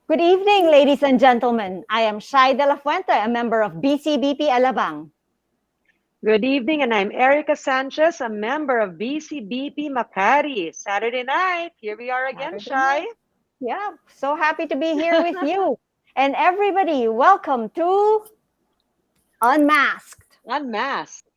Good evening, ladies and gentlemen. I am Shai De La Fuente, a member of BCBP Alabang. Good evening, and I'm Erica Sanchez, a member of BCBP Makati. Saturday night, here we are again, Shai. Yeah, so happy to be here with you. And everybody, welcome to Unmasked. Unmasked.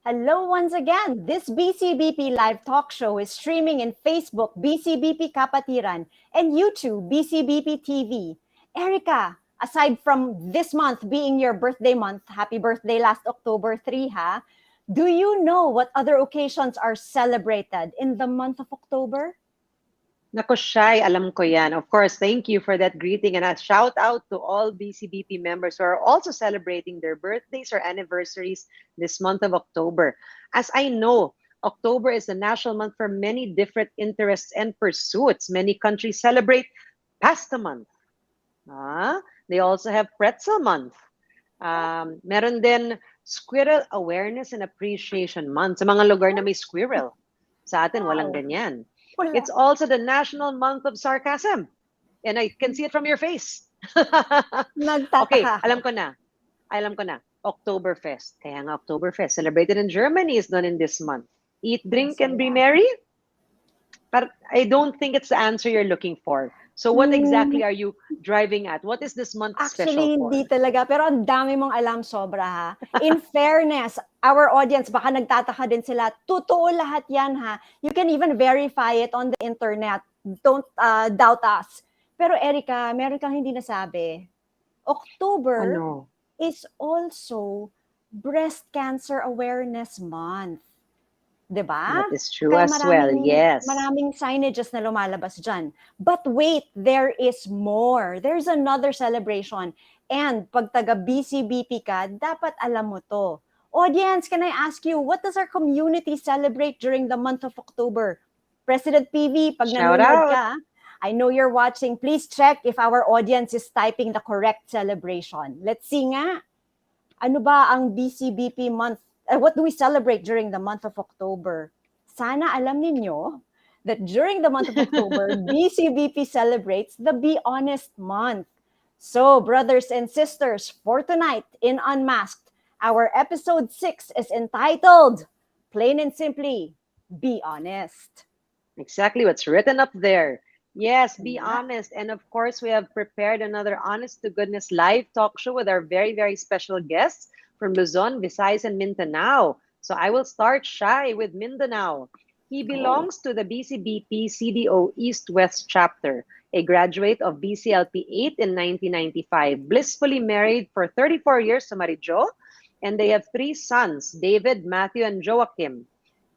Hello once again. This BCBP live talk show is streaming in Facebook, BCBP Kapatiran, and YouTube, BCBP TV. Erica, aside from this month being your birthday month, happy birthday last October 3, ha? Do you know what other occasions are celebrated in the month of October? Nako, Shai, alam ko yan. Of course, thank you for that greeting, and a shout out to all BCBP members who are also celebrating their birthdays or anniversaries this month of October. As I know, October is a national month for many different interests and pursuits. Many countries celebrate Pasta Month. They also have Pretzel Month. Meron din Squirrel Awareness and Appreciation Month. Sa mga lugar na may squirrel. Sa atin, walang ganyan. Wala. It's also the National Month of Sarcasm. And I can see it from your face. Nagtataka. Okay, alam ko na. Oktoberfest. Kaya nga Oktoberfest. Celebrated in Germany is done in this month. Eat, drink, and be merry? But I don't think it's the answer you're looking for. So what exactly are you driving at? What is this month Actually, special for? hindi talaga. Pero ang dami mong alam, sobra ha. In fairness, our audience, baka nagtataka din sila, totoo lahat yan ha. You can even verify it on the internet. Don't doubt us. Pero Erica, meron kang hindi nasabi. October is also Breast Cancer Awareness Month. Diba? That is true as well, yes. Maraming signages na lumalabas dyan. But wait, there is more. There's another celebration. And pag taga BCBP ka, dapat alam mo to. Audience, can I ask you, what does our community celebrate during the month of October? President PV, pag nanonood ka, I know you're watching. Please check if our audience is typing the correct celebration. Let's see nga. Ano ba ang BCBP month? What do we celebrate during the month of October? Sana alam ninyo that during the month of October, BCBP celebrates the Be Honest Month. So, brothers and sisters, for tonight in Unmasked, our episode 6 is entitled, plain and simply, Be Honest. Exactly what's written up there. Yes, be honest. And of course, we have prepared another honest to goodness live talk show with our very, very special guests from Luzon, Visayas, and Mindanao. So I will start Shai with Mindanao. He belongs to the BCBP CDO East-West chapter, a graduate of BCLP 8 in 1995, blissfully married for 34 years to Marijo, and they have 3 sons, David, Matthew, and Joachim.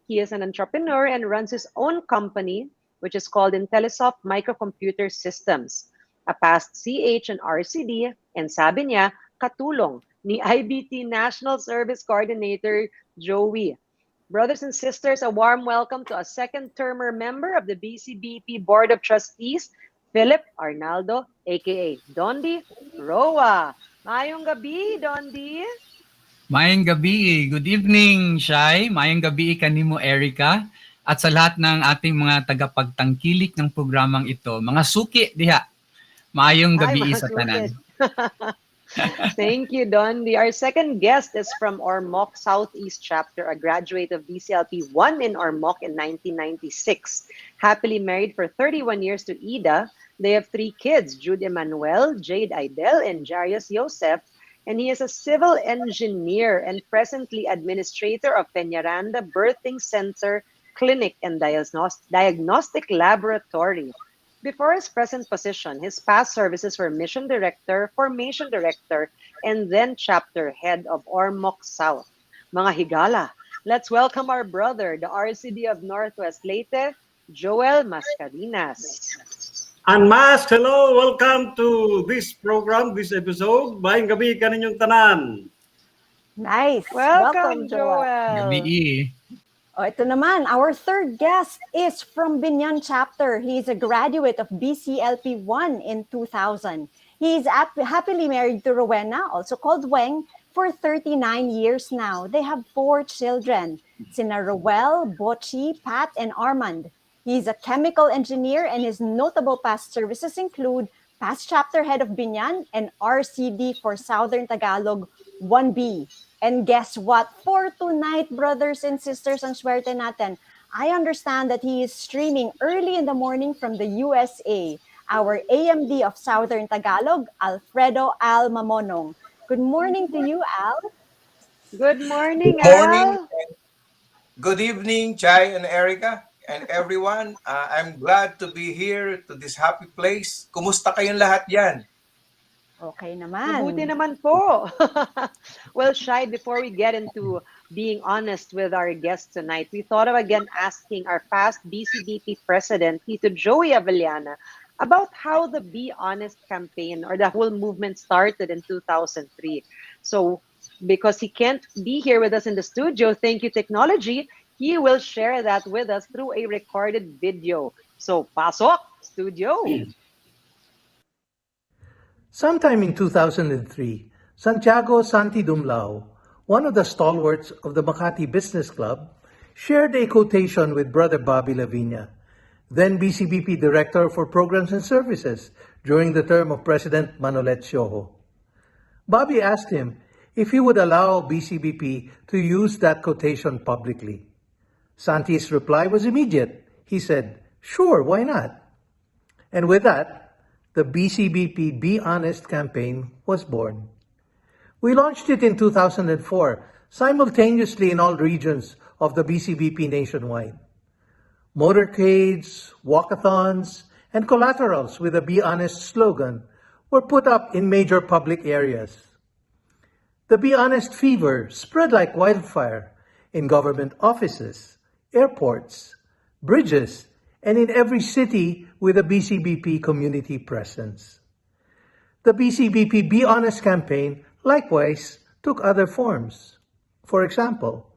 He is an entrepreneur and runs his own company, which is called Intellisoft Microcomputer Systems, a past CH and RCD, and sabi niya, katulong ni IBT National Service Coordinator Joey. Brothers and sisters, a warm welcome to a second-termer member of the BCBP Board of Trustees, Philip Arnaldo, aka Dondi Roa. Mayong gabi, Dondi. Mayong gabi. Good evening, Shai. Mayong gabi kanimo, Erica. At sa lahat ng ating mga tagapagtangkilik ng programang ito, mga suki diha. Mayong gabi sa tanan. Thank you, Dondi. Our second guest is from Ormoc Southeast Chapter, a graduate of BCLP 1 in Ormoc in 1996. Happily married for 31 years to Ida. They have 3 kids, Jude Emmanuel, Jade Idel, and Jarius Joseph. And he is a civil engineer and presently administrator of Peñaranda Birthing Center Clinic and Diagnostic Laboratory. Before his present position, his past services were mission director, formation director, and then chapter head of Ormoc South. Mga higala, let's welcome our brother, the RCD of Northwest Leyte, Joel Mascarinas. Unmasked, hello! Welcome to this program, this episode. Maayong gabi ka ninyong tanan. Nice. Welcome, Joel. Joel. Gabi. Oh, ito naman, our third guest is from Binyan chapter. He is a graduate of BCLP 1 in 2000. He is happily married to Rowena, also called Weng, for 39 years now. They have 4 children, sina Rowell, Bochi, Pat, and Armand. He is a chemical engineer and his notable past services include past chapter head of Binyan and RCD for Southern Tagalog 1B. And guess what? For tonight, brothers and sisters, ang swerte natin, I understand that he is streaming early in the morning from the USA. Our AMD of Southern Tagalog, Alfredo Al Mamonong. Good morning to you, Al. Good morning, Good morning. Al. Good evening, Chai and Erica and everyone. I'm glad to be here to this happy place. Kumusta kayong lahat yan? Okay naman. Mabuti naman po. Well, Shai, before we get into being honest with our guests tonight, we thought of again asking our past BCBP president, Tito Joey Avellana, about how the Be Honest campaign or the whole movement started in 2003. So, because he can't be here with us in the studio, thank you, technology, he will share that with us through a recorded video. So, pasok, studio. Sometime in 2003, Santiago Santi Dumlao, one of the stalwarts of the Makati Business Club, shared a quotation with Brother Bobby Lavinia, then BCBP Director for Programs and Services during the term of President Manolet Sioho. Bobby asked him if he would allow BCBP to use that quotation publicly. Santi's reply was immediate. He said, "Sure, why not?" And with that, the BCBP Be Honest campaign was born. We launched it in 2004, simultaneously in all regions of the BCBP nationwide. Motorcades, walkathons, and collaterals with the Be Honest slogan were put up in major public areas. The Be Honest fever spread like wildfire in government offices, airports, bridges, and in every city with a BCBP community presence. The BCBP Be Honest campaign likewise took other forms. For example,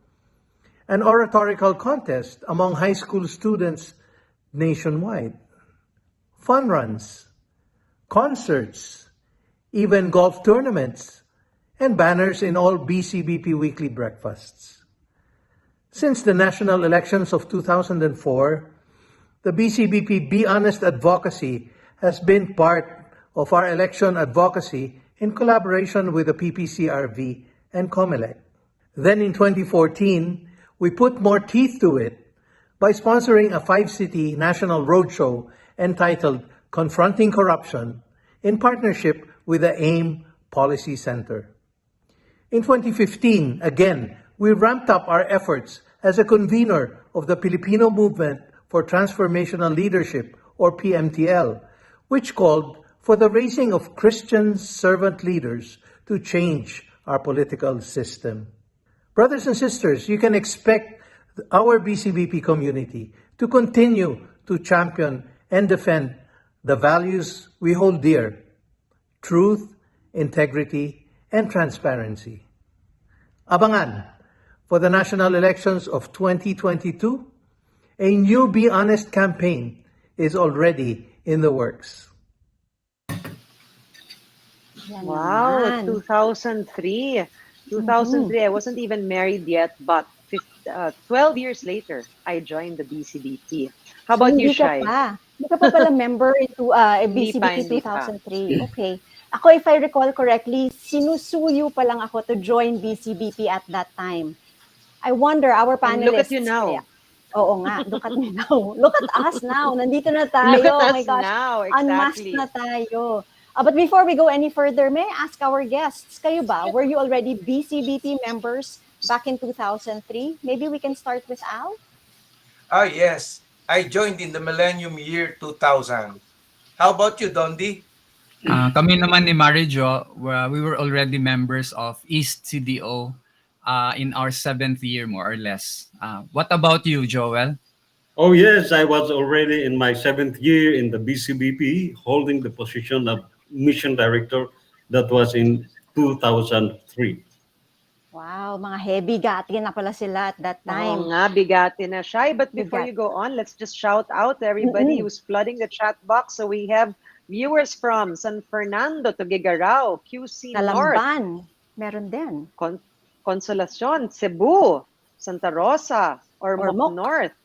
an oratorical contest among high school students nationwide, fun runs, concerts, even golf tournaments, and banners in all BCBP weekly breakfasts. Since the national elections of 2004, the BCBP Be Honest advocacy has been part of our election advocacy in collaboration with the PPCRV and COMELEC. Then in 2014, we put more teeth to it by sponsoring a 5-city national roadshow entitled Confronting Corruption in partnership with the AIM Policy Center. In 2015, again, we ramped up our efforts as a convener of the Filipino Movement for Transformational Leadership, or PMTL, which called for the raising of Christian servant leaders to change our political system. Brothers and sisters, you can expect our BCBP community to continue to champion and defend the values we hold dear: truth, integrity, and transparency. Abangan, for the national elections of 2022, a new Be Honest campaign is already in the works. Yan Wow, naman. 2003. 2003, I wasn't even married yet, but 12 years later, I joined the BCBP. How So, about you, hindi ka Shai? pa. Hindi ka pa pala member into Hindi pa, BCBP hindi pa. 2003. Okay. Ako, if I recall correctly, sinusuyo pa lang ako to join BCBP at that time. I wonder, our And panelists. look at you now. Oo nga, look at me now. Look at us now. Nandito na tayo. Look at Oh us my gosh. now, Unmasked exactly. na tayo. But before we go any further, may I ask our guests, kayo ba? Were you already BCBP members back in 2003? Maybe we can start with Al? Yes. I joined in the millennium year 2000. How about you, Dondi? Kami naman ni Marijo, we were already members of East CDO in our 7th year, more or less. What about you, Joel? Oh yes, I was already in my 7th year in the BCBP, holding the position of mission director. That was in 2003. Wow, mga heavy gati na pala sila at that Oo time. nga, bigati na siya. But before Bigat. you go on, let's just shout out to everybody who's flooding the chat box. So we have viewers from San Fernando, Tuguegarao, QC North, Talamban, meron din. Consolacion, Cebu, Santa Rosa, Ormoc Ormoc. North,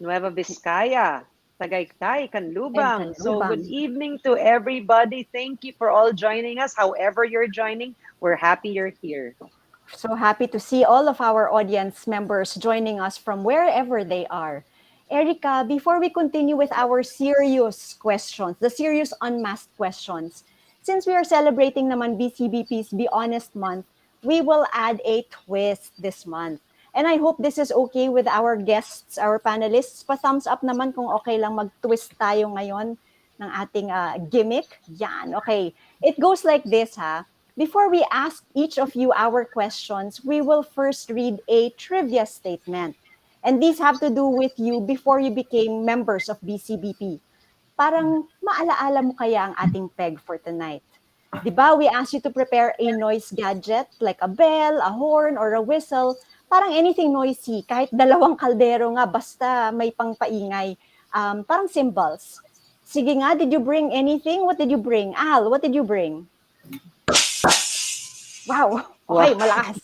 Nueva Vizcaya, Tagaytay, And Canlubang. So good Canlubang. evening to everybody. Thank you for all joining us. However you're joining, we're happy you're here. So happy to see all of our audience members joining us from wherever they are. Erica, before we continue with our serious questions, the serious unmasked questions, since we are celebrating naman BCBP's Be Honest month, we will add a twist this month. And I hope this is okay with our guests, our panelists. Pa-thumbs up naman kung okay lang mag-twist tayo ngayon ng ating gimmick. Yan, okay. It goes like this, ha? Before we ask each of you our questions, we will first read a trivia statement. And these have to do with you before you became members of BCBP. Parang maalaala mo kaya ang ating peg for tonight. Diba, we asked you to prepare a noise gadget like a bell, a horn, or a whistle. Parang anything noisy, kahit dalawang kaldero nga, basta may pangpaingay. Parang cymbals. Sige nga, did you bring anything? What did you bring? Al, what did you bring? Wow. Okay, malakas.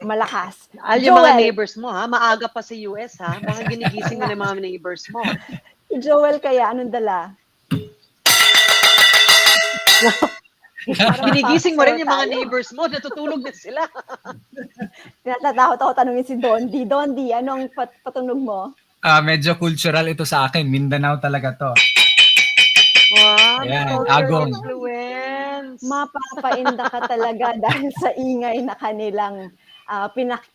Malakas. Yung mga Joel. neighbors mo, ha? Maaga pa sa US, ha? Baka ginigising mo na yung mga neighbors mo. Joel kaya, anong dala? Ginigising mo rin yung mga tayo. neighbors mo. Natutulog na sila. Natatakot ako tanungin si Dondi. Dondi, anong patunog mo? Medyo cultural ito sa akin. Mindanao talaga to. Wow, Ayan, cultural agong. influence. Mapapainda ka talaga dahil sa ingay na kanilang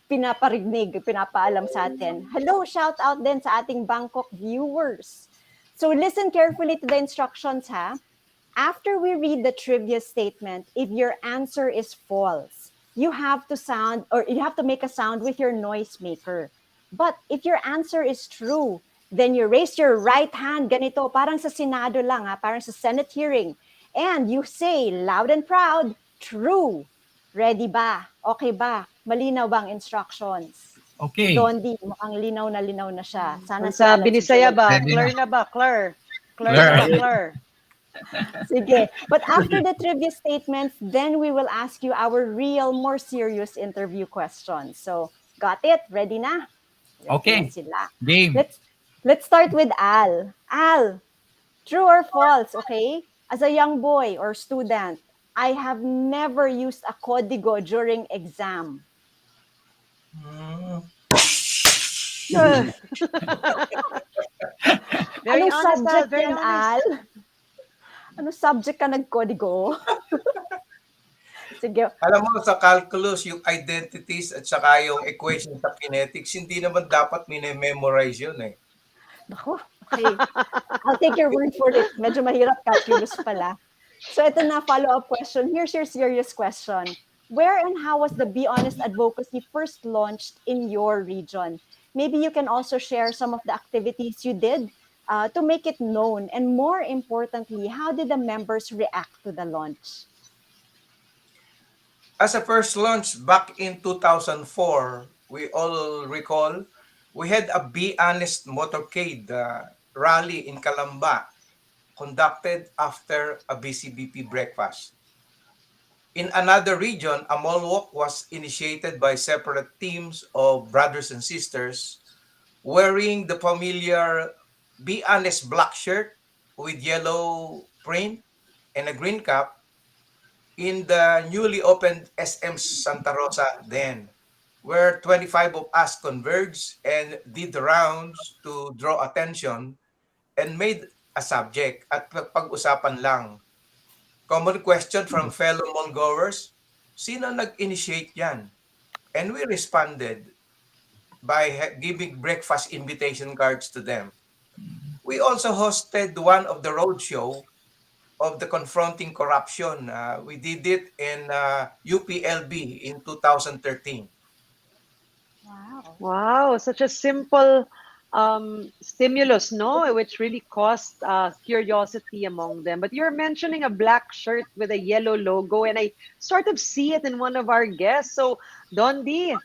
pinaparinig, pinapaalam sa atin. Hello, shout out din sa ating Bangkok viewers. So listen carefully to the instructions, ha? After we read the trivia statement, if your answer is false, you have to make a sound with your noise maker. But if your answer is true, then you raise your right hand, ganito, parang sa Senado lang, ha? Parang sa Senate hearing. And you say loud and proud, true. Ready ba? Okay ba? Malinaw bang instructions? Okay. Dondi, mukhang linaw na siya. Sana Sa Alan Binisaya Joel. ba? Ready Claire na. na ba? Claire. Claire Claire. na ba? Claire. Sige. But after the trivia statements, then we will ask you our real, more serious interview questions. So, got it? Ready na? Ready Okay. na sila. Game. Let's start with Al. Al, true or false, okay? As a young boy or student, I have never used a código during exam. Very Anong honest, subject very yan, honest. Al? Anong subject ka nag-código? Sige. Alam mo, sa calculus, yung identities at saka yung equation sa kinetics, hindi naman dapat mini-memorize yun eh. Naku, okay. I'll take your word for it. Medyo mahirap calculus pala. So ito na, follow-up question. Here's your serious question. Where and how was the Be Honest advocacy first launched in your region? Maybe you can also share some of the activities you did to make it known. And more importantly, how did the members react to the launch? As a first launch back in 2004, we all recall, we had a Be Honest motorcade rally in Calamba conducted after a BCBP breakfast. In another region, a mall walk was initiated by separate teams of brothers and sisters wearing the familiar Be Honest black shirt with yellow print and a green cap in the newly opened SM Santa Rosa then, where 25 of us converged and did the rounds to draw attention and made a subject at pag-usapan lang. Common question from fellow mallgoers, sino nag-initiate yan? And we responded by giving breakfast invitation cards to them. We also hosted one of the roadshow of the confronting corruption. We did it in UPLB in 2013. Wow. Wow, such a simple stimulus, no? Which really caused curiosity among them. But you're mentioning a black shirt with a yellow logo, and I sort of see it in one of our guests. So, Dondi,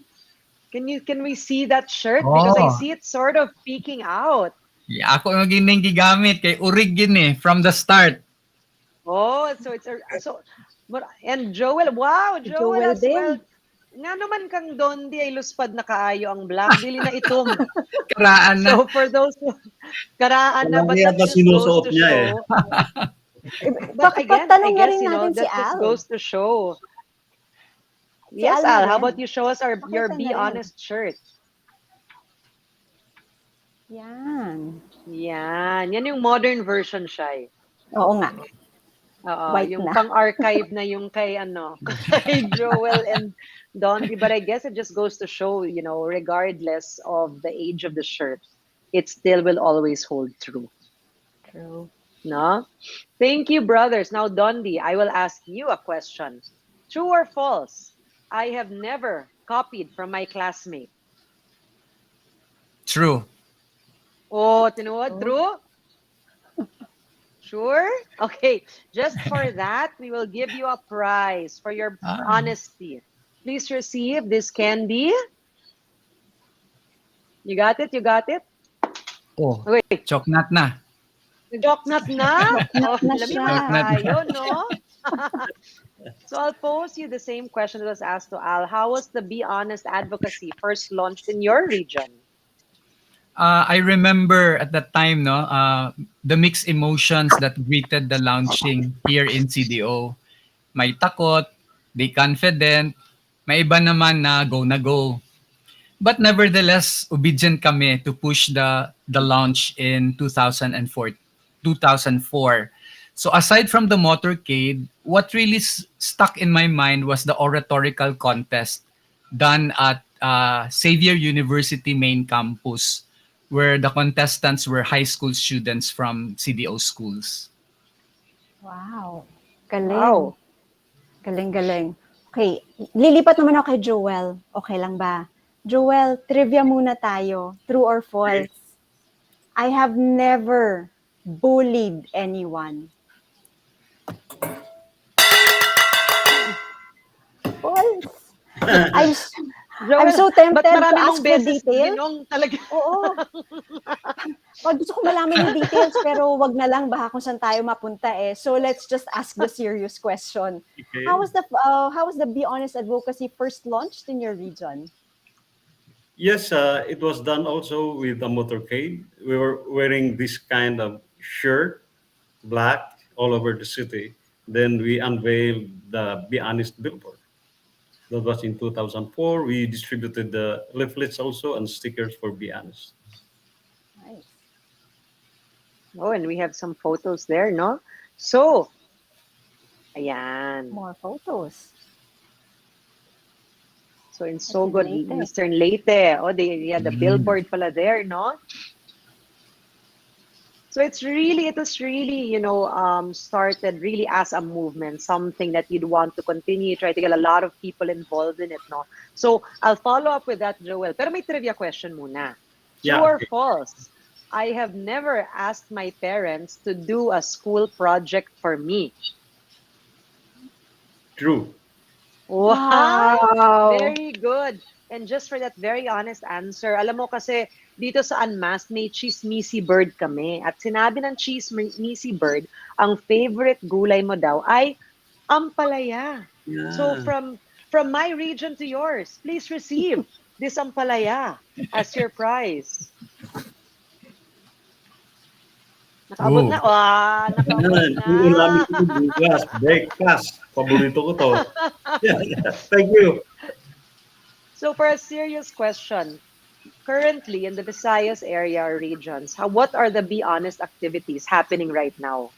can we see that shirt? Because I Oh, see it sort of peeking out. yeah, ako yung gining gigamit kay urig gini from the start. Oh, so it's a so but and Joel, wow, Joel Joel as well. din. Nga naman kang Dondi ay luspad na kaayo ang black, dili na itom. Karaan na. So for those who karaan na, but Palagi that yata just goes sinusuot to niya eh. show. But again, I Tanong na guess, rin natin si that just Al. goes to show. Si Yes, Al na Al, how rin. about you show us your Pakita Be na rin. Honest shirt? Yan. Yan. Yan yung modern version siya. Oo nga. Oo, White yung na. pang-archive na yung kay kay Joel and Dondi. But I guess it just goes to show, regardless of the age of the shirt, it still will always hold true. True. No? Thank you, brothers. Now, Dondi, I will ask you a question. True or false? I have never copied from my classmate. True. Oh, tinuod, true? Sure? Okay, just for that, we will give you a prize for your honesty. Please receive this candy. You got it? You got it? Oh, Wait, choknat na. nag-jocknut na? Oh, na lami siya. man tayo, no? So I'll pose you the same question that was asked to Al. How was the Be Honest advocacy first launched in your region? I remember at that time, the mixed emotions that greeted the launching here in CDO. May takot, di confident, may iba naman na go. But nevertheless, obedient kami to push the launch in 2004. So aside from the motorcade, what really stuck in my mind was the oratorical contest done at Xavier University main campus, where the contestants were high school students from CDO schools. Wow. Galing. Wow. Galing. Okay, lilipat naman ako kay Joel. Okay lang ba? Joel, trivia muna tayo. True or false? I have never bullied anyone. False. I'm so tempted ba't to marami ask mong for beses details. ginong talaga? Oo. Gusto ko malaman yung details, pero wag na lang, baka kung saan tayo mapunta eh. So let's just ask the serious question. Okay. How was the Be Honest advocacy first launched in your region? Yes, it was done also with a motorcade. We were wearing this kind of shirt, black, all over the city. Then we unveiled the Be Honest billboard. That was in 2004. We distributed the leaflets also and stickers for Be Honest. Nice. Oh, and we have some photos there, no? So, ayan. More photos. So in Sogod, Leyte. Eastern Leyte. Oh, they had the billboard pala there, no? So it was really, started really as a movement, something that you'd want to continue, try to get a lot of people involved in it, no? So I'll follow up with that, Joel. Pero may trivia question muna. True Yeah, or okay. false? I have never asked my parents to do a school project for me. True. Wow! Very good. And just for that very honest answer, alam mo kasi dito sa Unmasked, may chismisi bird kami. At sinabi ng chismisi bird, ang favorite gulay mo daw ay ampalaya. Yeah. So from my region to yours, please receive this ampalaya as your prize. Nakaabot na? Nakaabot Yan, yung ulamin ko bukas, breakfast. Paborito ko to. Thank you. So for a serious question, currently in the Visayas area or regions, what are the Be Honest activities happening right now?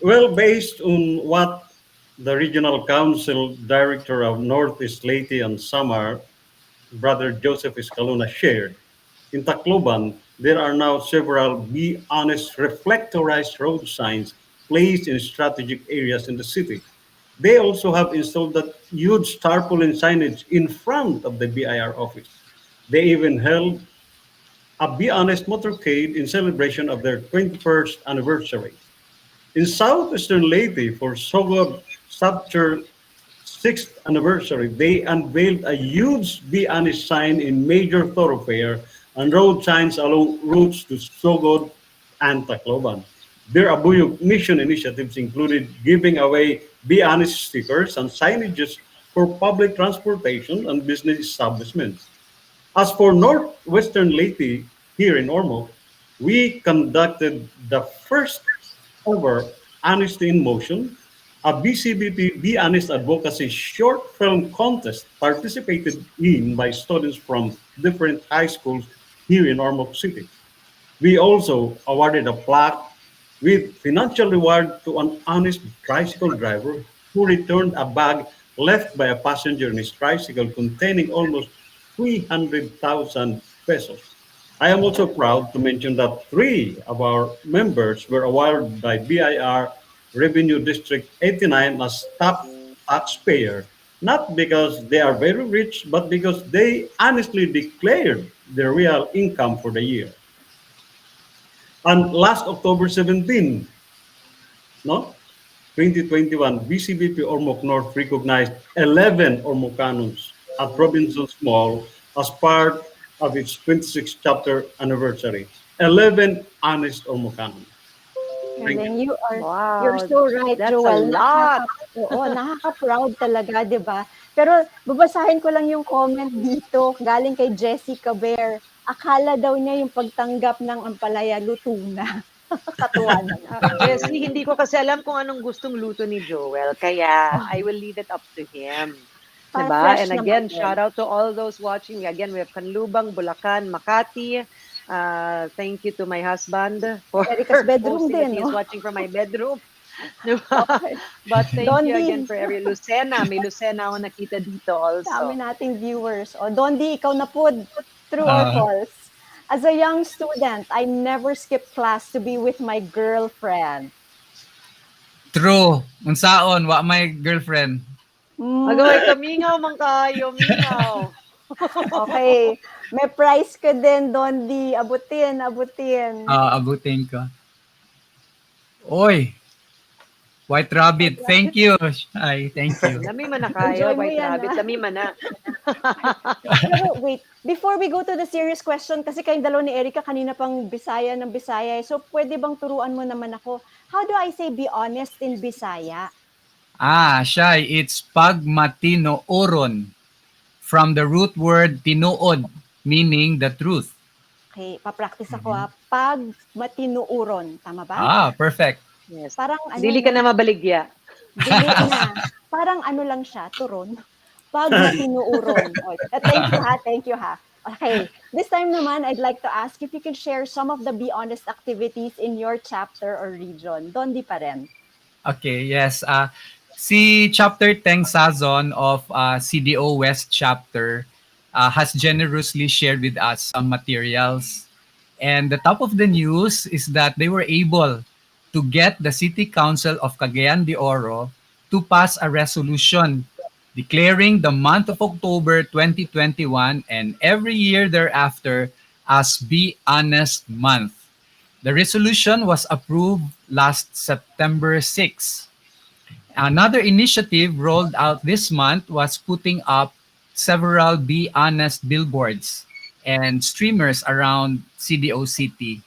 Well, based on what the Regional Council Director of Northeast Leyte and Samar, Brother Joseph Escalona, shared, in Tacloban, there are now several Be Honest reflectorized road signs placed in strategic areas in the city. They also have installed that huge tarpaulin signage in front of the BIR office. They even held a Be Honest motorcade in celebration of their 21st anniversary. In southwestern Leyte, for Sogod Sculpture 6th anniversary, they unveiled a huge Be Honest sign in major thoroughfare and road signs along routes to Sogod and Tacloban. Their Abuyog mission initiatives included giving away Be Honest stickers and signages for public transportation and business establishments. As for Northwestern Leyte here in Ormoc, we conducted the first ever Honesty in Motion, a BCBP Be Honest Advocacy short film contest participated in by students from different high schools here in Ormoc City. We also awarded a plaque with financial reward to an honest tricycle driver who returned a bag left by a passenger in his tricycle containing almost 300,000 pesos. I am also proud to mention that three of our members were awarded by BIR Revenue District 89 as top taxpayer, not because they are very rich, but because they honestly declared their real income for the year. And last October 17, no, 2021, BCBP Ormoc North recognized 11 Ormocanos at Robinson's Mall as part of its 26th chapter anniversary. 11 honest Ormocanos. Thank you. Galing, you're Wow, so right, that's a Joel. lot. Oo, nakaka-proud talaga, 'di ba? Pero babasahin ko lang yung comment dito, galing kay Jessica Bear. Akala daw niya yung pagtanggap ng ampalaya luto na. Katuwa naman. Jessie, hindi ko kasi alam kung anong gustong luto ni Joel, kaya I will leave it up to him. Diba? Fresh And naman again, din. shout out to all those watching. Again, we have Canlubang, Bulacan, Makati. Thank you to my husband for Erica's bedroom posting that din, he is no? watching from my bedroom. Diba? Okay. But thank you Dondi, again for every Lucena. May Lucena ako nakita dito dami also. nating viewers. O, Dondi, ikaw na po, true or Ah, false? As a young student, I never skipped class to be with my girlfriend. true. Unsaon, wa may girlfriend. Agaway, kamingaw man kayo, mingaw. Okay. May price ka din, Dondi. Abutin, abutin. Abutin ko. Oy, White Rabbit, thank you. Ay, thank you. Lami man na kayo, Enjoy mo White yan, Rabbit. ah. Lami man na. Pero wait, before we go to the serious question, kasi kayong dalawa ni Erica kanina pang Bisaya ng Bisaya. So, pwede bang turuan mo naman ako? How do I say be honest in Bisaya? Shy, it's pagmatinooron from the root word tinuod, meaning the truth. Okay, papractice ako ha. Pag matinuuron. Tama ba? Perfect. Yes. Parang ano Dili ka na mabaligya. dili na. Parang ano lang siya, turon. Pag matinuuron. Thank you ha. Okay, this time naman, I'd like to ask if you could share some of the Be Honest activities in your chapter or region. Dondi pa rin. Okay, yes. Si Chapter Teng Sazon of CDO West Chapter has generously shared with us some materials. And the top of the news is that they were able to get the City Council of Cagayan de Oro to pass a resolution declaring the month of October 2021 and every year thereafter as Be Honest Month. The resolution was approved last September 6. Another initiative rolled out this month was putting up several Be Honest billboards and streamers around CDO City.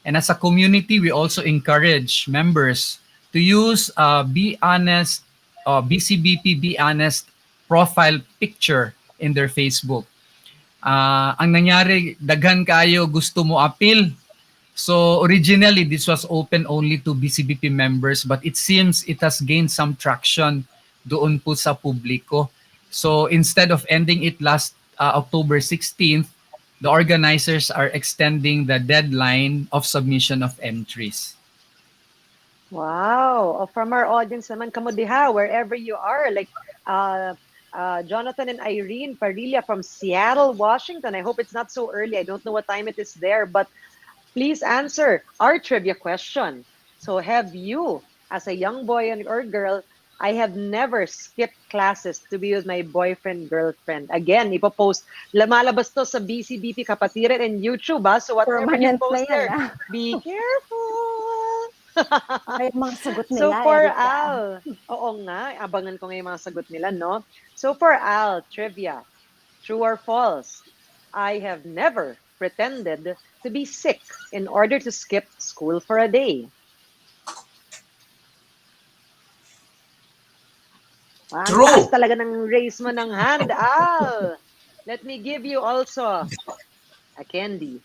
And as a community, we also encourage members to use Be Honest, BCBP Be Honest profile picture in their Facebook. Ang nangyari, daghan kayo gusto mo appeal. So originally, this was open only to BCBP members, but it seems it has gained some traction doon po sa publiko. So instead of ending it last October 16th, the organizers are extending the deadline of submission of entries. Wow. From our audience naman, kamo diha, wherever you are, like Jonathan and Irene Parilla from Seattle, Washington. I hope it's not so early. I don't know what time it is there, but please answer our trivia question. So have you as a young boy or girl, I have never skipped classes to be with my boyfriend, girlfriend. Again, ipopost. Lumalabas to sa BCBP Kapatiran and YouTube, ha? So whatever you Permanent na post yan, there, ah. be careful. Okay, yung mga sagot So nila, for Erica. Al, oo nga, abangan ko nga yung mga sagot nila, no? So for Al, trivia, true or false? I have never pretended to be sick in order to skip school for a day. Ang True. taas talaga ng raise mo ng hand, Al. Let me give you also a candy.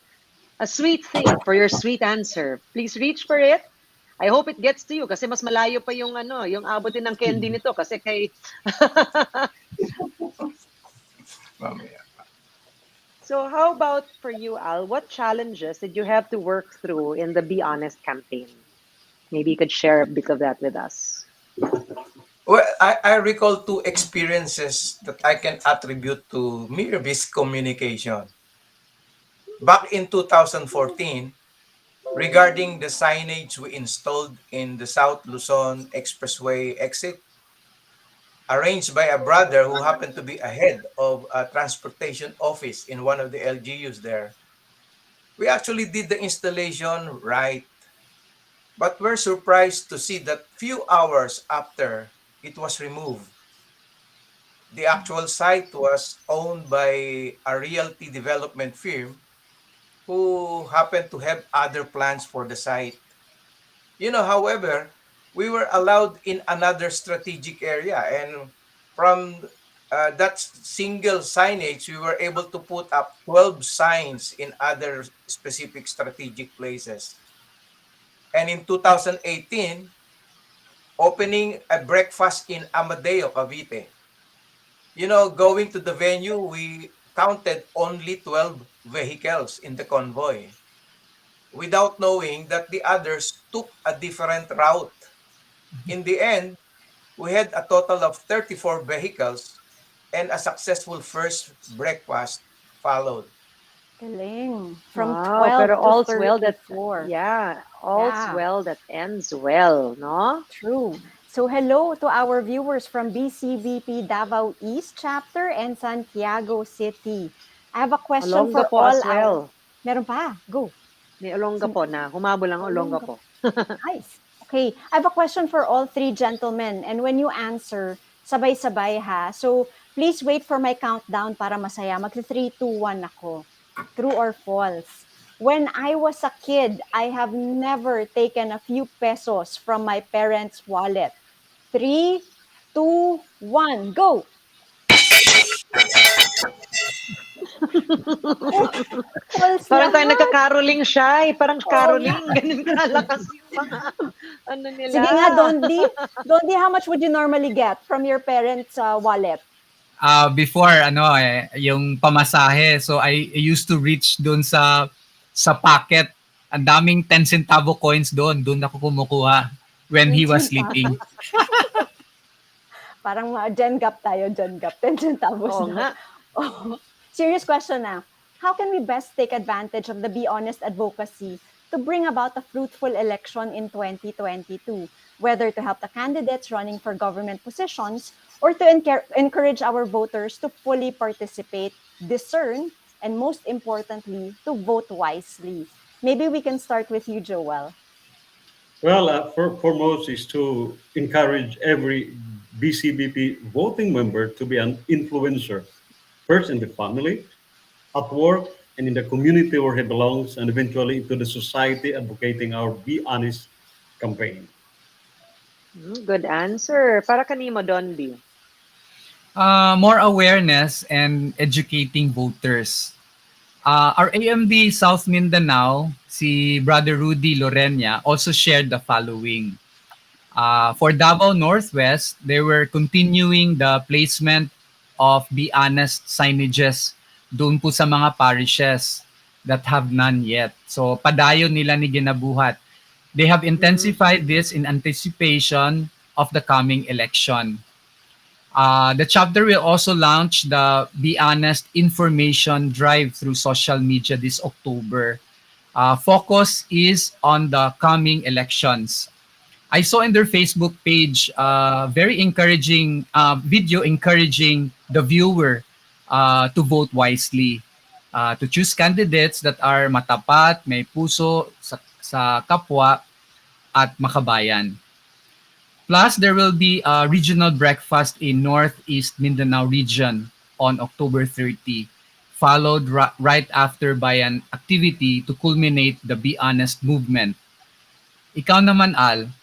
A sweet thing for your sweet answer. Please reach for it. I hope it gets to you kasi mas malayo pa yung yung abutin ng candy nito kasi kay Mamaya. So how about for you, Al? What challenges did you have to work through in the Be Honest campaign? Maybe you could share a bit of that with us. Well, I recall two experiences that I can attribute to mere miscommunication. Back in 2014, regarding the signage we installed in the South Luzon Expressway exit, arranged by a brother who happened to be a head of a transportation office in one of the LGUs there, we actually did the installation right. But we're surprised to see that few hours after it was removed, the actual site was owned by a realty development firm who happened to have other plans for the site. However, we were allowed in another strategic area, and from that single signage, we were able to put up 12 signs in other specific strategic places. And in 2018, opening a breakfast in Amadeo, Cavite. Going to the venue, we counted only 12 vehicles in the convoy, without knowing that the others took a different route. In the end, we had a total of 34 vehicles and a successful first breakfast followed. Galing. From Wow, 12 pero to all's well that 34. all's Yeah. well that ends well, no? True. So hello to our viewers from BCBP Davao East Chapter and Santiago City. I have a question Olonga for po all as well. Meron pa? Go. May Olonga po na. Humabol ang Olonga po. Nice. Okay, I have a question for all three gentlemen. And when you answer, sabay-sabay ha. So please wait for my countdown para masaya. Mag-3, 2, 1 ako. True or false? When I was a kid, I have never taken a few pesos from my parents' wallet. 3, 2, 1, go! False Parang tayo lahat. nagka-caroling siya eh. Parang Oo caroling. Ganun kalakas yung mga nila. Sige nga, Dondi. Dondi, how much would you normally get from your parents' wallet? Before yung pamasahe, so I used to reach doon sa pocket. Ang daming 10 centavo coins doon ako kumukuha when he was sleeping. Parang Gen Gap tayo, Gen Gap. 10 centavos Oo daw. nga. Oh. Serious question na. How can we best take advantage of the Be Honest advocacy to bring about a fruitful election in 2022? Whether to help the candidates running for government positions or to encourage our voters to fully participate, discern, and most importantly, to vote wisely. Maybe we can start with you, Joel. Well, foremost is to encourage every BCBP voting member to be an influencer, first in the family, at work, and in the community where he belongs, and eventually to the society advocating our Be Honest campaign. Good answer. Para kanimo, Dondi. More awareness and educating voters. Our AMD South Mindanao, si Brother Rudy Lorena, also shared the following. For Davao Northwest, they were continuing the placement of Be Honest signages doon po sa mga parishes that have none yet. So padayon nila ni ginabuhat. They have intensified this in anticipation of the coming election. The chapter will also launch the Be Honest information drive through social media this October. Focus is on the coming elections. I saw in their Facebook page very encouraging video encouraging the viewer to vote wisely, to choose candidates that are matapat, may puso sa kapwa at makabayan. Plus, there will be a regional breakfast in Northeast Mindanao region on October 30, followed right after by an activity to culminate the Be Honest movement. Ikaw naman, Al.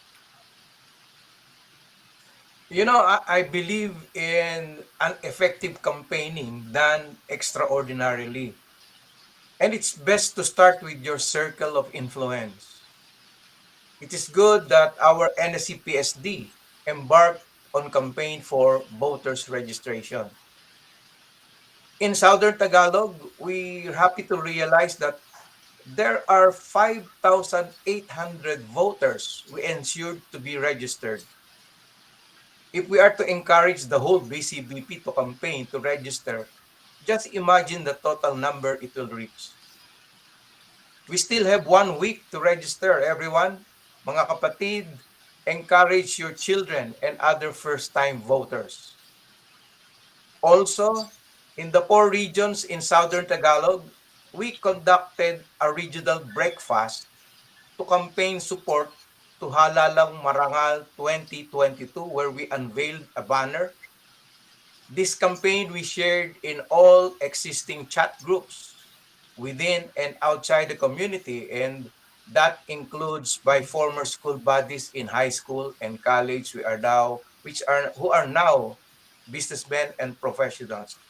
You know, I believe in an effective campaigning done extraordinarily. And it's best to start with your circle of influence. It is good that our NSCPSD embarked on campaign for voters registration. In Southern Tagalog, we're happy to realize that there are 5,800 voters we ensured to be registered. If we are to encourage the whole BCBP to campaign to register, just imagine the total number it will reach. We still have 1 week to register, everyone. Mga kapatid, encourage your children and other first-time voters. Also, in the 4 regions in Southern Tagalog, we conducted a regional breakfast to campaign support to Halalang Marangal 2022, where we unveiled a banner. This campaign we shared in all existing chat groups within and outside the community, and that includes by former school buddies in high school and college who are now businessmen and professionals.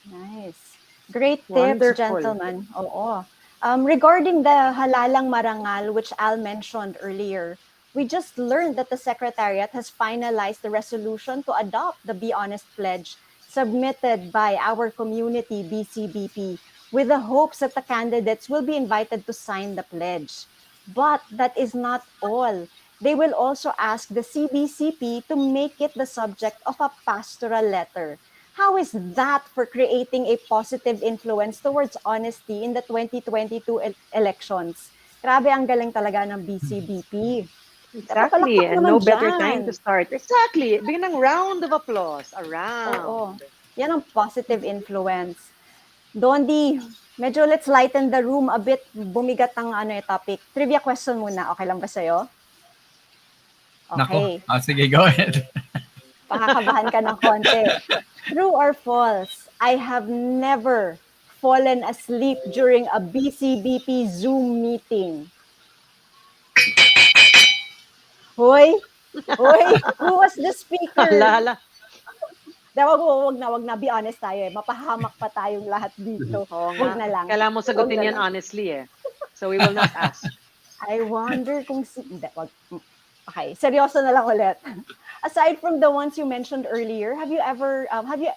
Nice. Great tips, Wonderful. gentlemen. Oo. Regarding the Halalang Marangal, which Al mentioned earlier, we just learned that the Secretariat has finalized the resolution to adopt the Be Honest Pledge submitted by our community, BCBP, with the hopes that the candidates will be invited to sign the pledge. But that is not all. They will also ask the CBCP to make it the subject of a pastoral letter. How is that for creating a positive influence towards honesty in the 2022 elections? Grabe, ang galing talaga ng BCBP. Exactly. Palakpak And naman no better time dyan. to start. Exactly. Bigyan ng round of applause. A Oo. round. Yan ang positive influence. Dondi, medyo let's lighten the room a bit. Bumigat ang topic. Trivia question muna. Okay lang ba sa'yo? Nako. Okay. Sige, go ahead. Pakakabahan ka ng konti. True or false, I have never fallen asleep during a BCBP Zoom meeting. Hoy! Hoy! Who was the speaker? Alala. Wag na. Be honest tayo eh. Mapahamak pa tayong lahat dito. Oo Wag na nga. lang. Kailangan mo sagutin Wag na yan lang. honestly eh. So we will not ask. I wonder kung Okay, seryoso na lang ulit. Aside from the ones you mentioned earlier, have you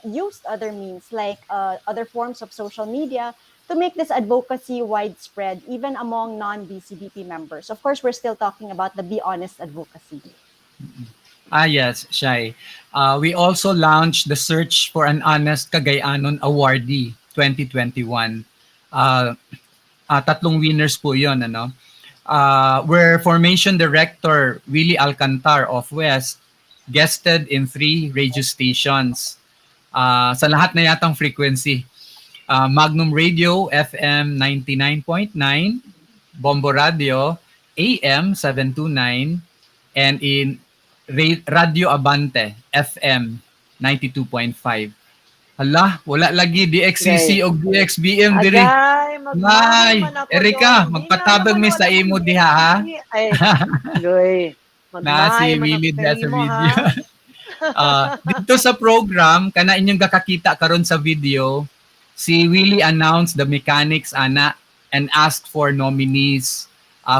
used other means like other forms of social media to make this advocacy widespread even among non-BCBP members? Of course, we're still talking about the Be Honest advocacy. Yes, Shai. We also launched the Search for an Honest Cagayanon Awardee 2021. Tatlong winners po yun, ano? Where Formation Director Willie Alcantar of West guested in 3 radio stations sa lahat na yatang frequency. Magnum Radio FM 99.9, Bombo Radio AM 729, and in Radio Abante FM 92.5. Hala, wala lagi DXCC o DXBM diri. Agay, Nay, magmahal ako Erika, doon. magpatabag mi Hindi na sa naman imo ako diha ha. Ay, Goy. Na si Willie Magmahal sa mo, video. Dito sa program, kana inyong kakakita karon sa video, si Willie announced the mechanics ana and asked for nominees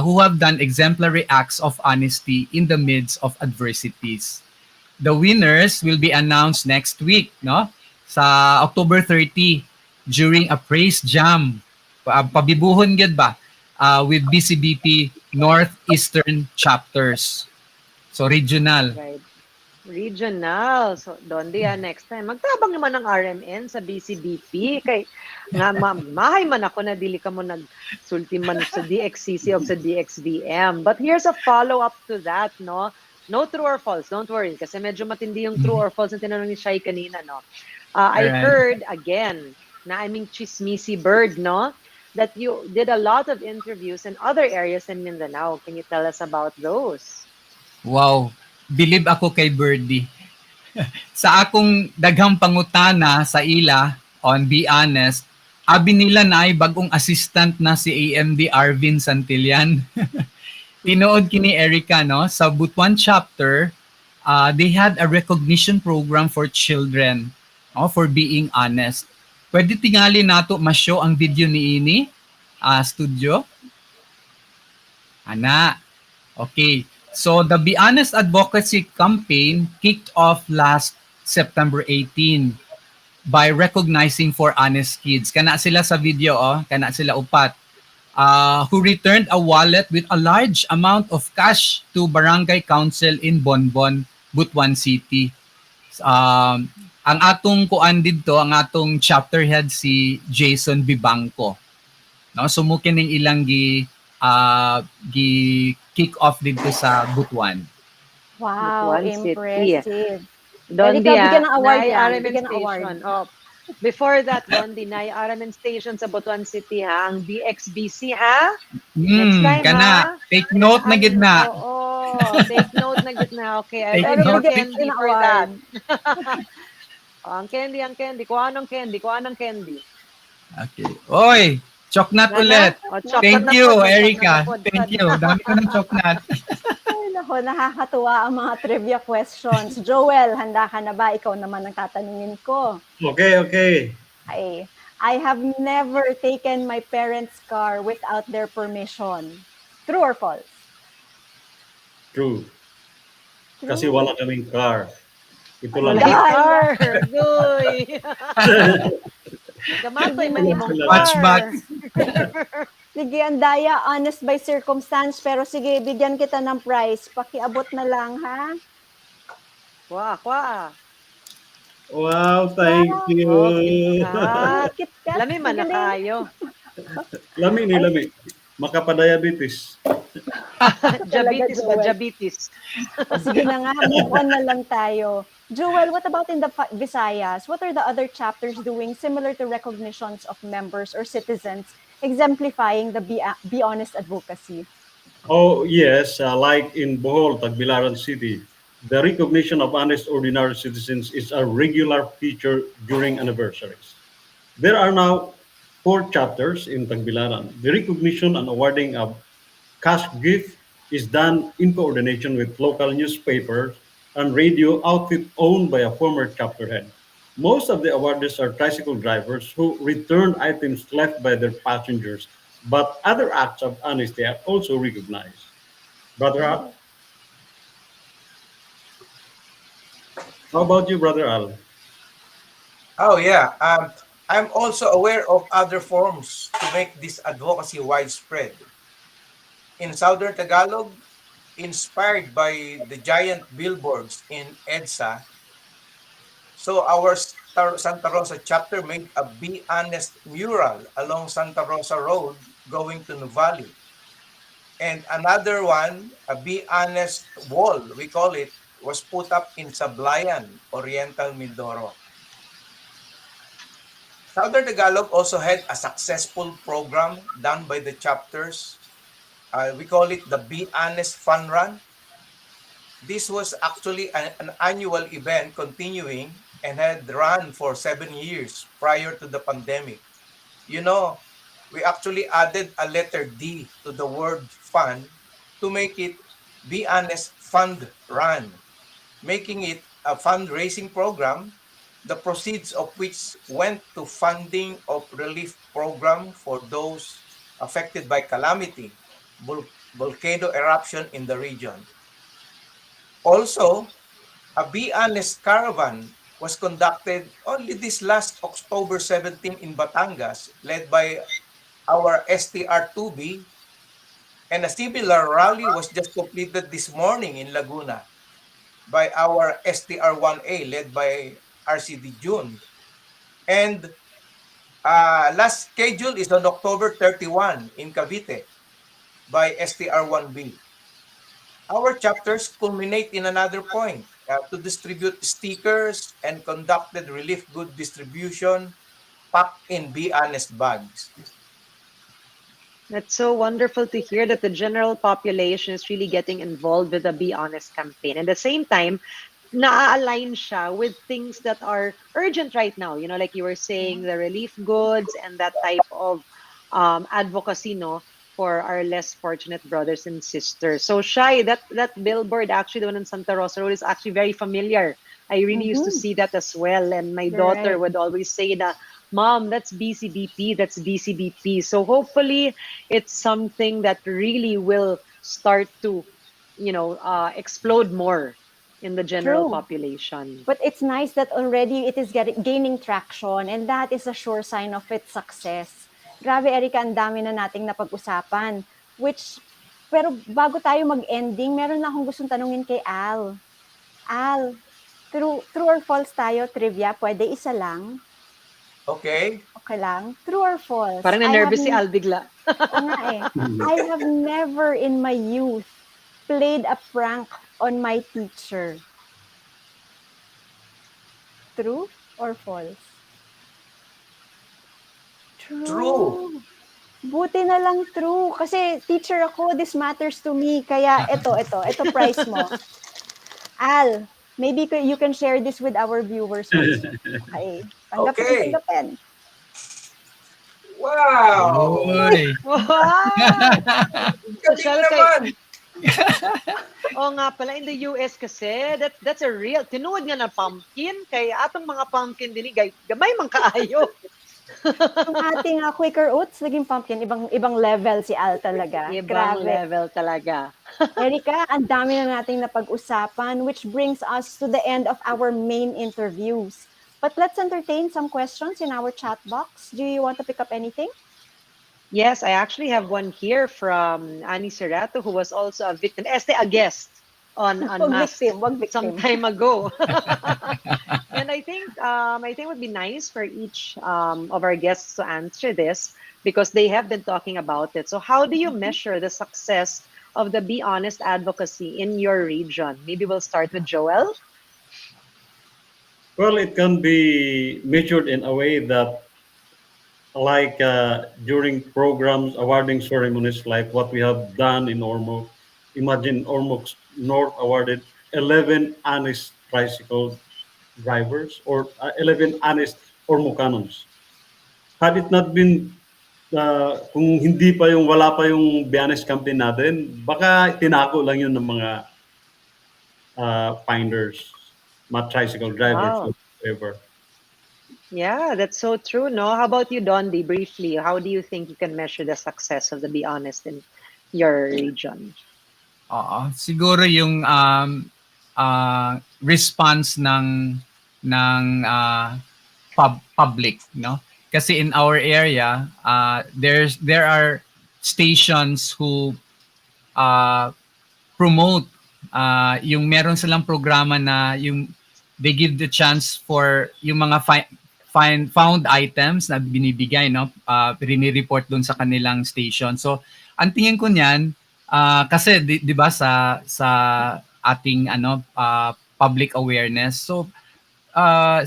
who have done exemplary acts of honesty in the midst of adversities. The winners will be announced next week, no? Sa October 30 during a praise jam. Pabibuhon gyud ba? With BCBP Northeastern chapters. So regional. Right. Regional. So, doon diya next time. Magtabang naman ng RMN sa BCBP. Kay nga mahay man ako na dili ka mo nagsulti man sa DXCC o sa DXVM. But here's a follow-up to that, no? No true or false. Don't worry. Kasi medyo matindi yung true or false na tinanong ni Shai kanina, no? I Alright. heard, again, na aming chismisi bird, no? That you did a lot of interviews in other areas in Mindanao. Can you tell us about those? Wow. Believe ako kay Birdie. Sa akong daghang pangutana sa ila, on Be Honest, abi nila na ay bagong assistant na si AMD Arvin Santillan. Tinuod kini Erica, no? Sa Butuan chapter, they had a recognition program for children, for being honest. Pwede tingali nato ma-show ang video ni ini, studio. Ana. Okay. So the Be Honest advocacy campaign kicked off last September 18 by recognizing for honest kids. Kana sila sa video, kana sila upat. Who returned a wallet with a large amount of cash to Barangay Council in Bonbon, Butuan City. Ang atong kuan didto, ang atong chapter head si Jason Bibangco. No, sumukin ning ilang gi kick off dito sa Butuan. Wow, Butuan City. impressive. Doon Erika, bigyan ng award Nay yan. Aramen Bigyan ng award. Station. Oh, before that, Doon Nay Aramen Station sa Butuan City, ha? Ang DXBC, ha? Next time, kana. ha? Take note na gid na. Oo, take note na gid na. Okay, I Take have your note. candy Bigyan ng for that. award. Ang candy. Kuha ng candy. Okay. Oy, choknat ulit. Oh, chocolate Thank na you, po, Erica. chocolate na po. Thank you. Dami ko ng choknat. Ay, nako, nakakatuwa ang mga trivia questions. Joel, handa ka na ba? Ikaw naman ang tatanungin ko. Okay. I have never taken my parents' car without their permission. True or false? True. True. Kasi wala kaming car. Ito Wala lang. Ay, car. Goy. Gamatoy man imong car. Hatchback. Sige, ang daya, honest by circumstance. Pero sige, bigyan kita ng prize. Pakiabot na lang, ha? Kwa. Wow, thank you. Ah, KitKat. lami man na Sige, kayo. Lami. Makapadiabetes. Diabetes ba? Joel. Diabetes. Sige na nga, move on na lang tayo. Joel, what about in the Visayas? What are the other chapters doing similar to recognitions of members or citizens exemplifying the Be Honest advocacy? Oh, yes. Like in Bohol, Tagbilaran City, the recognition of honest ordinary citizens is a regular feature during anniversaries. There are now 4 chapters in Tagbilaran. The recognition and awarding of cash gift is done in coordination with local newspapers and radio outfit owned by a former chapter head. Most of the awardees are tricycle drivers who return items left by their passengers, but other acts of honesty are also recognized. Brother Al? How about you, Brother Al? Oh, yeah. I'm also aware of other forms to make this advocacy widespread. In Southern Tagalog, inspired by the giant billboards in EDSA, so our Santa Rosa chapter made a Be Honest mural along Santa Rosa Road going to Nuvali. And another one, a Be Honest wall, we call it, was put up in Sablayan, Oriental Mindoro. Southern Tagalog also had a successful program done by the chapters. We call it the Be Honest Fun Run. This was actually an annual event continuing and had run for 7 years prior to the pandemic. You know, we actually added a letter D to the word fun to make it Be Honest Fund Run, making it a fundraising program, the proceeds of which went to funding of relief program for those affected by calamity, volcano eruption in the region. Also, a Be Honest caravan was conducted only this last October 17 in Batangas, led by our STR2B, and a similar rally was just completed this morning in Laguna. by our STR-1A led by RCD June. And last schedule is on October 31 in Cavite by STR-1B. Our chapters culminate in another point to distribute stickers and conducted relief good distribution packed in Be Honest bags. That's so wonderful to hear that the general population is really getting involved with the Be Honest campaign. At the same time, na-align siya with things that are urgent right now. You know, like you were saying, the relief goods and that type of advocacy, no, for our less fortunate brothers and sisters. So Shai, that billboard, actually the one in Santa Rosa Road, is actually very familiar. I really used to Mm-hmm. see that as well, and my daughter Right. would always say that, Mom, that's BCBP, that's BCBP. So hopefully it's something that really will start to, explode more in the general True. population. But it's nice that already it is gaining traction, and that is a sure sign of its success. Grabe, Erika, ang dami na nating napag-usapan. Pero bago tayo mag-ending, meron na akong gustong tanungin kay Al. Al, true or false tayo, trivia? Pwede isa lang? Okay? Okay lang? True or false? Parang na-nervous si Al bigla. Oo nga eh. I have never in my youth played a prank on my teacher. True or false? True. True. Buti na lang true. Kasi teacher ako, this matters to me. Kaya ito prize mo. Al, maybe you can share this with our viewers also. Okay. Tanggapin, Okay. tanggapin. Wow! Uy. Wow! Galing Social kay... naman! Oo nga pala, in the US kasi, that's a real, tinuod nga na pumpkin, kay atong mga pumpkin din, gamay man kaayo. Yung ating Quaker Oats, naging pumpkin, ibang level si Al talaga. Ibang Grabe. level talaga. Erika, ang dami na nating napag-usapan, which brings us to the end of our main interviews. But let's entertain some questions in our chat box. Do you want to pick up anything? Yes, I actually have one here from Annie Serrato, who was also a victim, a guest on Unmasked Wag victim. some time ago. And I think it would be nice for each of our guests to answer this because they have been talking about it. So how do you measure the success of the Be Honest advocacy in your region? Maybe we'll start with Joel. Well, it can be measured in a way that, like during programs, awarding ceremonies, like what we have done in Ormoc. Imagine Ormoc North awarded 11 honest tricycle drivers or 11 honest Ormocanons. Had it not been, kung hindi pa yung, wala pa yung Be Honest campaign natin, baka tinako lang yun ng mga finders, mga tricycle drivers, Wow. whatever. Yeah, that's so true, no? How about you, Dondi, briefly? How do you think you can measure the success of the Be Honest in your region? Oo, siguro yung response ng public, no? Kasi in our area, there are stations who promote yung meron silang programa na yung they give the chance for yung mga found items na binibigay, no, rini-report doon sa kanilang station. So ang tingin ko niyan, kasi di ba sa ating public awareness, so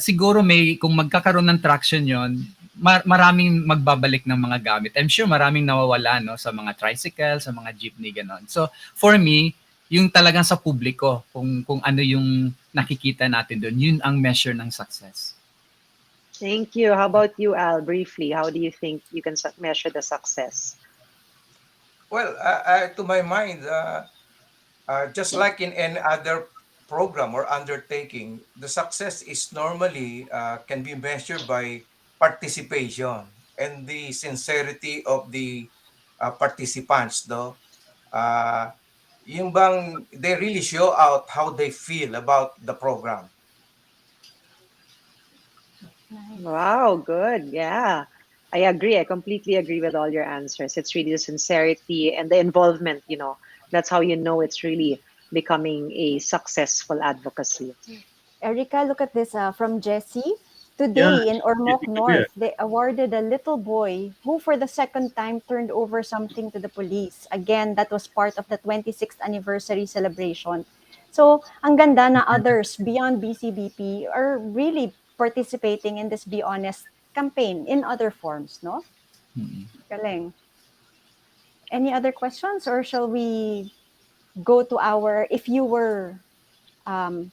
siguro kung magkakaroon ng traction yon, maraming magbabalik ng mga gamit. I'm sure maraming nawawala, no, sa mga tricycle, sa mga jeepney, ganon. So for me, yung talagang sa publiko, kung ano yung nakikita natin doon, yun ang measure ng success. Thank you. How about you, Al? Briefly, how do you think you can measure the success? Well, to my mind, just like in any other program or undertaking, the success is normally can be measured by participation and the sincerity of the participants, though. Yung bang they really show out how they feel about the program. Nice. Wow, good. Yeah. I agree. I completely agree with all your answers. It's really the sincerity and the involvement, That's how you know it's really becoming a successful advocacy. Erica, look at this from Jessie. Yeah, Today in Ormoc basically, yeah. North, they awarded a little boy who for the second time turned over something to the police. Again, that was part of the 26th anniversary celebration. So, ang ganda na others beyond BCBP are really participating in this Be Honest campaign in other forms, no? Galing. Any other questions or shall we go to our, if you were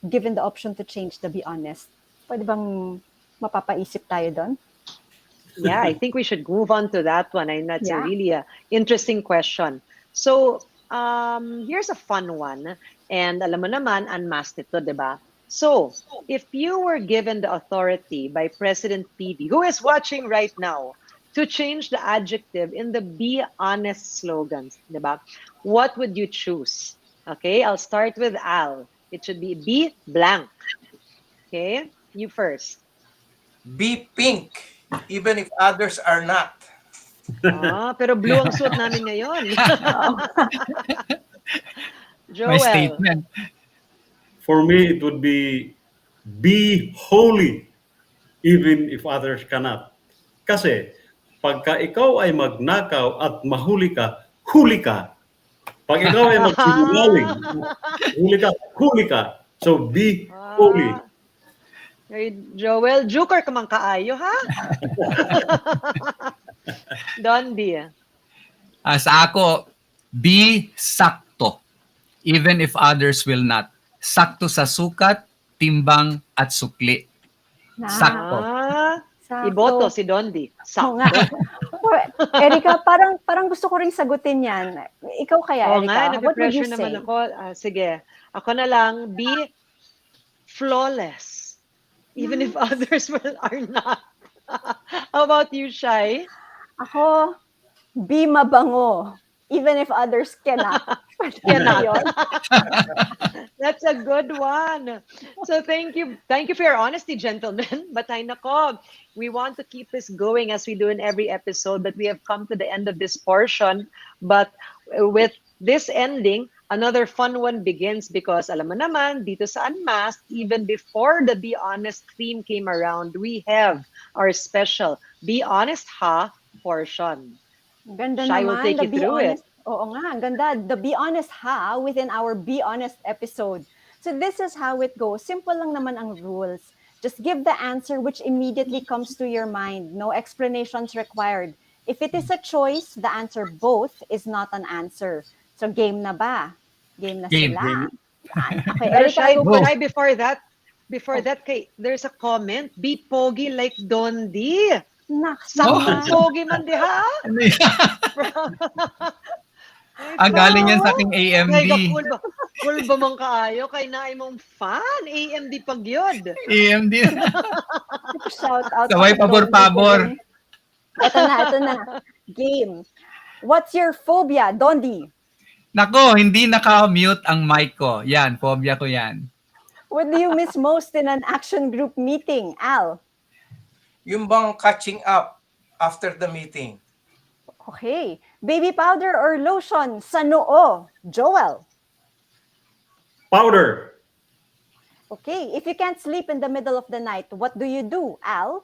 given the option to change the Be Honest, pwede bang mapapaisip tayo doon? Yeah, I think we should move on to that one. And that's a Yeah. really interesting question. So, here's a fun one. And alam mo naman, unmasked ito, di ba? So, if you were given the authority by President PD, who is watching right now, to change the adjective in the Be Honest slogans, di ba? What would you choose? Okay, I'll start with Al. It should be blank. Okay, you first. Be pink, even if others are not. Pero blue ang suot namin ngayon. May Joel. statement. For me, it would be holy, even if others cannot. Kasi, pagka ikaw ay magnakaw at mahuli ka, huli ka. Pag ikaw ay magsinungaling, huli ka. So, be holy. Hey, Joel, joker ka man kaayo, ha? Dondi. Sa ako, be sakto, even if others will not. Sakto sa sukat, timbang, at sukli. Sakto. Sakto. Iboto si Dondi. Oo Sakto. nga. Erica, parang gusto ko ring sagutin yan. Ikaw kaya, Oo Erica, nga, what would you nape-pressure say? naman ako. Sige, ako na lang, be flawless, even if others are not. How about you, Shai? Ako, be mabango, even if others cannot. Cannot. Yun. That's a good one. So thank you for your honesty, gentlemen. But ay nako, we want to keep this going as we do in every episode, but we have come to the end of this portion. But with this ending, another fun one begins because alam mo naman, dito sa Unmasked, even before the Be Honest theme came around, we have our special Be Honest Ha portion. Ganda Shai will naman, take the you Be through it. Honest. Oo nga, ang ganda. The Be Honest Ha within our Be Honest episode. So this is how it goes. Simple lang naman ang rules. Just give the answer which immediately comes to your mind. No explanations required. If it is a choice, the answer both is not an answer. So game na ba? Game na Game. sila. Yan. Okay, Pero Erica, Shai, go go. first. Shai, before that, there's a comment. Be pogi like Dondi. Naks Sakto naman. pogi man diha. Galing yan sa aking AMD. Kay cool ba man kaayo kay naay mong fan AMD pagyod. AMD. Shout out. Sabay pabor-pabor. Ito na. Game. What's your phobia, Dondi? Nako, hindi naka-mute ang mic ko. Yan, phobia ko yan. What do you miss most in an action group meeting, Al? Yung bang catching up after the meeting? Okay. Baby powder or lotion sa noo, Joel? Powder. Okay. If you can't sleep in the middle of the night, what do you do, Al?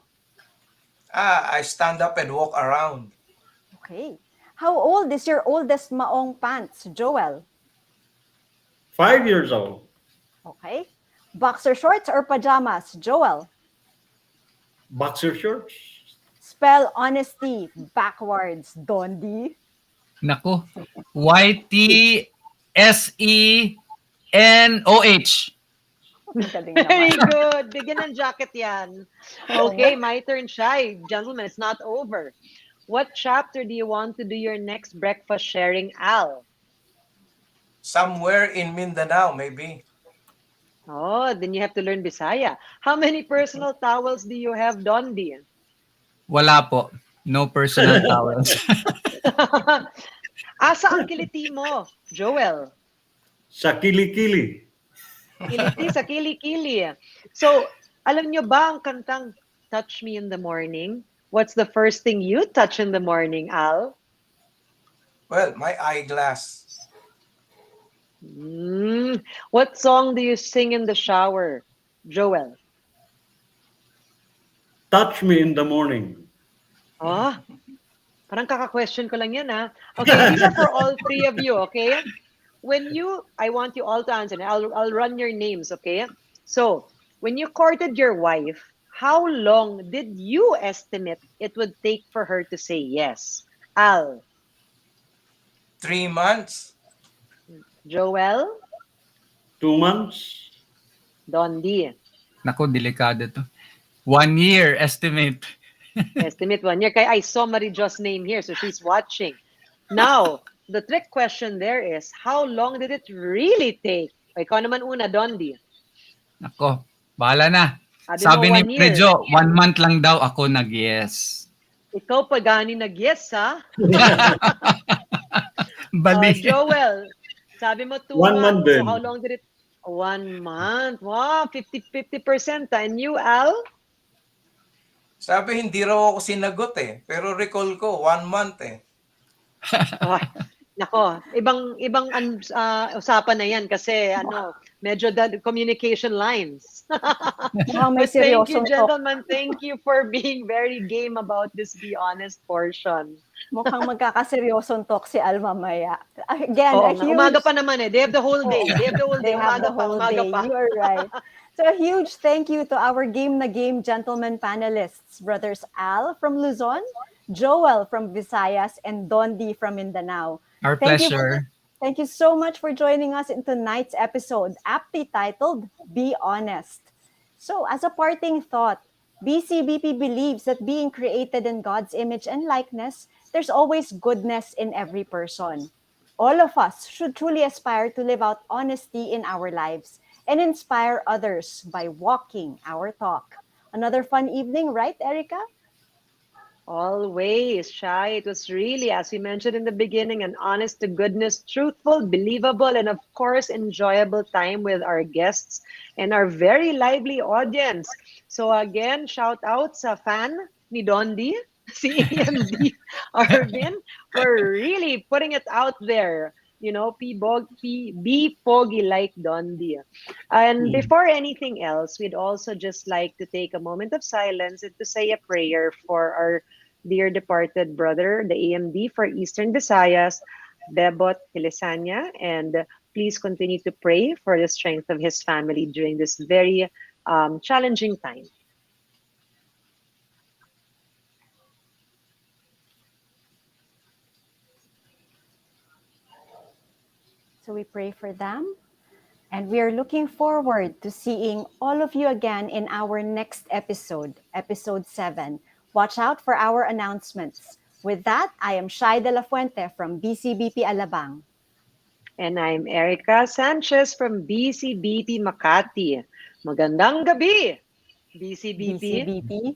I stand up and walk around. Okay. How old is your oldest maong pants, Joel? 5 years old. Okay. Boxer shorts or pajamas, Joel? Boxer shorts. Spell honesty backwards, Dondi. Nako. YTSENOH. Galing Very naman. good. Bigyan ng jacket yan. Okay, my turn, Shai. Gentlemen, it's not over. What chapter do you want to do your next breakfast sharing, Al? Somewhere in Mindanao, maybe. Oh, then you have to learn Bisaya. How many personal towels do you have, Dondi? Wala po. No personal towels. Asa ang kiliti mo, Joel? Sa kilikili. Kiliti sa kili-kili. So, alam nyo ba ang kantang Touch Me in the Morning? What's the first thing you touch in the morning, Al? Well, my eyeglass. What song do you sing in the shower, Joel? Touch me in the morning. Ah, parang kaka-question ko lang yan, ha? Okay, these are for all three of you, okay? I want you all to answer. And I'll run your names, okay? So, when you courted your wife, how long did you estimate it would take for her to say yes? Al, 3 months. Joel, 2 months. Dondi. Nako, delikado to. 1 year estimate. Estimate 1 year. Kaya I saw Marijo's name here, so she's watching. Now, the trick question there is, how long did it really take? O, ikaw naman una, Dondi. Nako, bahala na. Sabi Sabi mo, ni 1 year. Prejo, 1 month lang daw ako nag-yes. Ikaw pa gani nag-yes, ha? Bali. Joel, sabi mo 2 1 month months. So din. how long did it? 1 month. Wow, 50%. And you, Al? Sabi, hindi raw ako sinagot eh. Pero recall ko, 1 month eh. Oh, nako, ibang usapan na yan kasi medyo the communication lines. Mukhang may But thank you, seryosong talk. gentlemen. Thank you for being very game about this Be Honest portion. Mukhang magkakaseryosong talk si Al mamaya. Again, Oo a nga, huge... umaga pa naman eh. They have the whole day. Oo. They have the whole day. They have Umaga the pa, whole umaga day. pa. You are right. So a huge thank you to our Game na Game gentlemen panelists, brothers Al from Luzon, Joel from Visayas, and Dondi from Mindanao. Our Thank you. pleasure. Thank you so much for joining us in tonight's episode, aptly titled Be Honest. So, as a parting thought, BCBP believes that being created in God's image and likeness, there's always goodness in every person. All of us should truly aspire to live out honesty in our lives and inspire others by walking our talk. Another fun evening, right, Erica? Always, Shy. It was really, as we mentioned in the beginning, an honest to goodness, truthful, believable, and of course, enjoyable time with our guests and our very lively audience. So again, shout out sa fan ni Dondi, si EMD Arvin, for really putting it out there. Be foggy like Dondi. And before anything else, we'd also just like to take a moment of silence and to say a prayer for our dear departed brother, the AMD for Eastern Visayas, Bebot Hilisanya, and please continue to pray for the strength of his family during this very challenging time. So we pray for them. And we are looking forward to seeing all of you again in our next episode, episode 7. Watch out for our announcements. With that, I am Shai De La Fuente from BCBP Alabang. And I'm Erica Sanchez from BCBP Makati. Magandang gabi, BCBP. BCBP